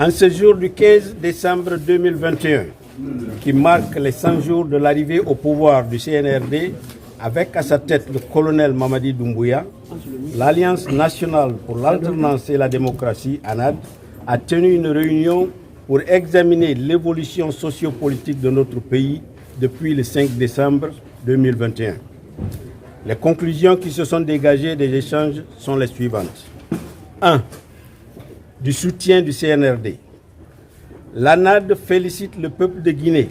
En ce jour du 15 décembre 2021, qui marque les 100 jours de l'arrivée au pouvoir du CNRD, avec à sa tête le colonel Mamadi Doumbouya, l'Alliance nationale pour l'alternance et la démocratie, ANAD, a tenu une réunion pour examiner l'évolution sociopolitique de notre pays depuis le 5 décembre 2021. Les conclusions qui se sont dégagées des échanges sont les suivantes. 1. Du soutien du CNRD. L'ANAD félicite le peuple de Guinée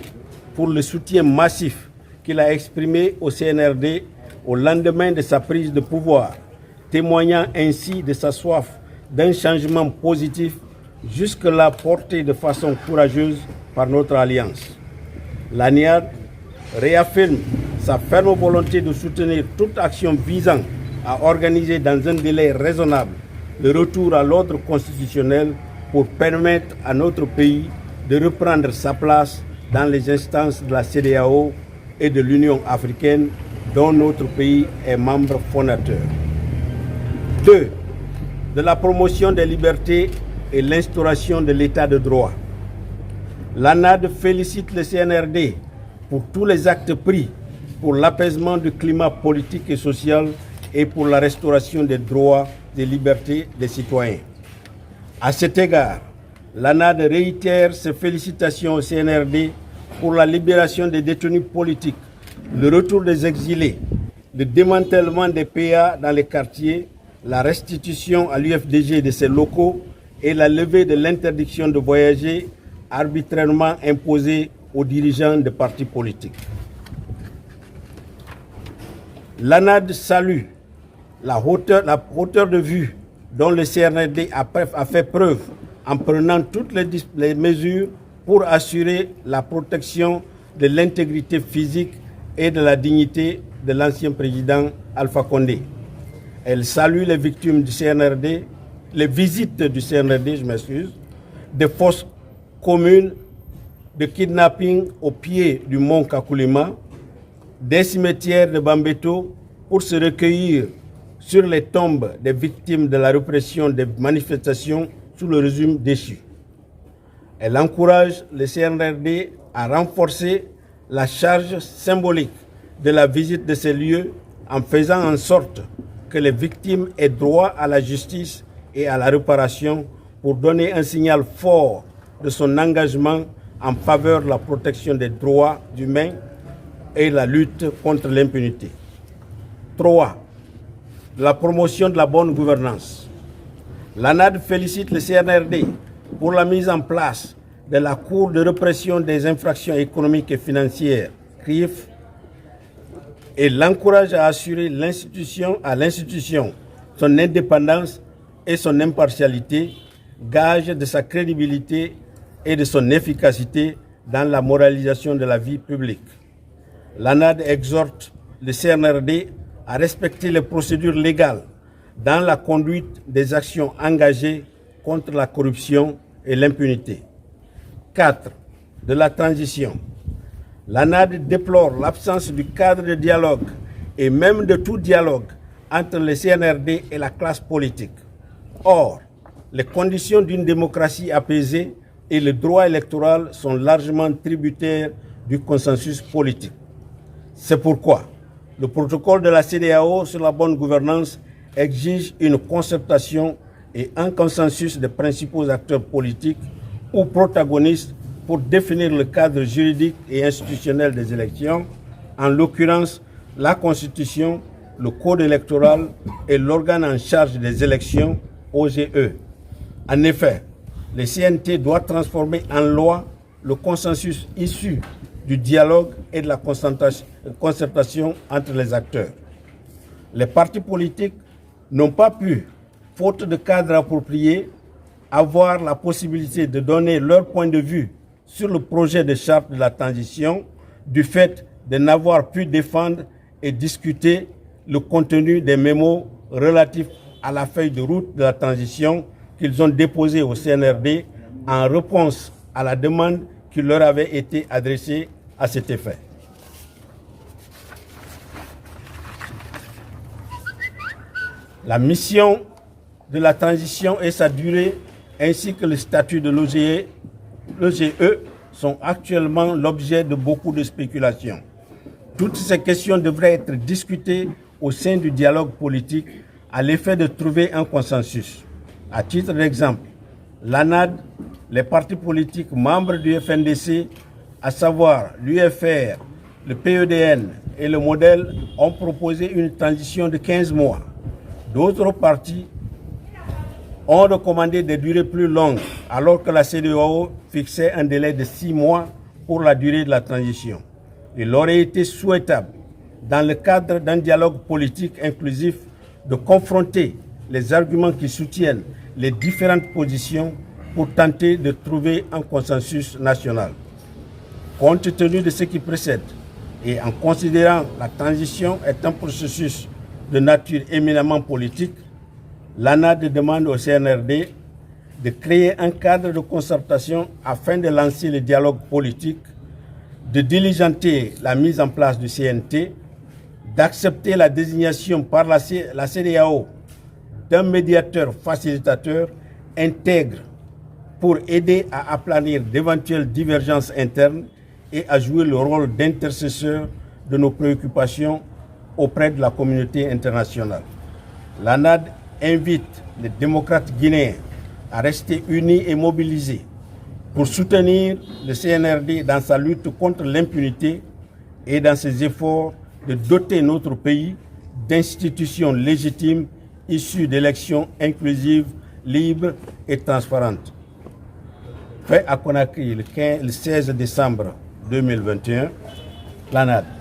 pour le soutien massif qu'il a exprimé au CNRD au lendemain de sa prise de pouvoir, témoignant ainsi de sa soif d'un changement positif jusque-là porté de façon courageuse par notre alliance. L'ANIAD réaffirme sa ferme volonté de soutenir toute action visant à organiser dans un délai raisonnable le retour à l'ordre constitutionnel pour permettre à notre pays de reprendre sa place dans les instances de la CEDEAO et de l'Union africaine dont notre pays est membre fondateur. 2. De la promotion des libertés et l'instauration de l'état de droit. L'ANAD félicite le CNRD pour tous les actes pris pour l'apaisement du climat politique et social et pour la restauration des droits et libertés des citoyens. À cet égard, l'ANAD réitère ses félicitations au CNRD pour la libération des détenus politiques, le retour des exilés, le démantèlement des PA dans les quartiers, la restitution à l'UFDG de ses locaux et la levée de l'interdiction de voyager arbitrairement imposée aux dirigeants des partis politiques. L'ANAD salue la hauteur de vue dont le CNRD a fait preuve en prenant toutes les mesures pour assurer la protection de l'intégrité physique et de la dignité de l'ancien président Alpha Condé. Elle salue les victimes du CNRD, les visites du CNRD, des fosses communes, de kidnapping au pied du mont Kakoulima, des cimetières de Bambeto pour se recueillir sur les tombes des victimes de la répression des manifestations sous le régime déchu. Elle encourage le CNRD à renforcer la charge symbolique de la visite de ces lieux en faisant en sorte que les victimes aient droit à la justice et à la réparation pour donner un signal fort de son engagement en faveur de la protection des droits humains et la lutte contre l'impunité. 3. La promotion de la bonne gouvernance. L'ANAD félicite le CNRD pour la mise en place de la Cour de répression des infractions économiques et financières, CRIF, et l'encourage à assurer à l'institution son indépendance et son impartialité, gage de sa crédibilité et de son efficacité dans la moralisation de la vie publique. L'ANAD exhorte le CNRD à respecter les procédures légales dans la conduite des actions engagées contre la corruption et l'impunité. 4. De la transition. L'ANAD déplore l'absence du cadre de dialogue et même de tout dialogue entre le CNRD et la classe politique. Or, les conditions d'une démocratie apaisée et le droit électoral sont largement tributaires du consensus politique. C'est pourquoi le protocole de la CEDEAO sur la bonne gouvernance exige une concertation et un consensus des principaux acteurs politiques ou protagonistes pour définir le cadre juridique et institutionnel des élections, en l'occurrence la Constitution, le Code électoral et l'organe en charge des élections, OGE. En effet, le CNT doit transformer en loi le consensus issu du dialogue et de la concertation entre les acteurs. Les partis politiques n'ont pas pu, faute de cadre approprié, avoir la possibilité de donner leur point de vue sur le projet de charte de la transition du fait de n'avoir pu défendre et discuter le contenu des mémos relatifs à la feuille de route de la transition qu'ils ont déposée au CNRD en réponse à la demande qui leur avait été adressée à cet effet. La mission de la transition et sa durée ainsi que le statut de l'OGE sont actuellement l'objet de beaucoup de spéculations. Toutes ces questions devraient être discutées au sein du dialogue politique à l'effet de trouver un consensus. À titre d'exemple, l'ANAD, les partis politiques membres du FNDC, à savoir l'UFR, le PEDN et le Modèle, ont proposé une transition de 15 mois. D'autres partis ont recommandé des durées plus longues, alors que la CEDEAO fixait un délai de 6 mois pour la durée de la transition. Il aurait été souhaitable, dans le cadre d'un dialogue politique inclusif, de confronter les arguments qui soutiennent les différentes positions pour tenter de trouver un consensus national. Compte tenu de ce qui précède et en considérant la transition est un processus de nature éminemment politique, l'ANAD demande au CNRD de créer un cadre de concertation afin de lancer le dialogue politique, de diligenter la mise en place du CNT, d'accepter la désignation par la CEDEAO d'un médiateur facilitateur intègre pour aider à aplanir d'éventuelles divergences internes et à jouer le rôle d'intercesseur de nos préoccupations auprès de la communauté internationale. L'ANAD invite les démocrates guinéens à rester unis et mobilisés pour soutenir le CNRD dans sa lutte contre l'impunité et dans ses efforts de doter notre pays d'institutions légitimes issues d'élections inclusives, libres et transparentes. Fait à Conakry le 16 décembre 2021, l'ANAD.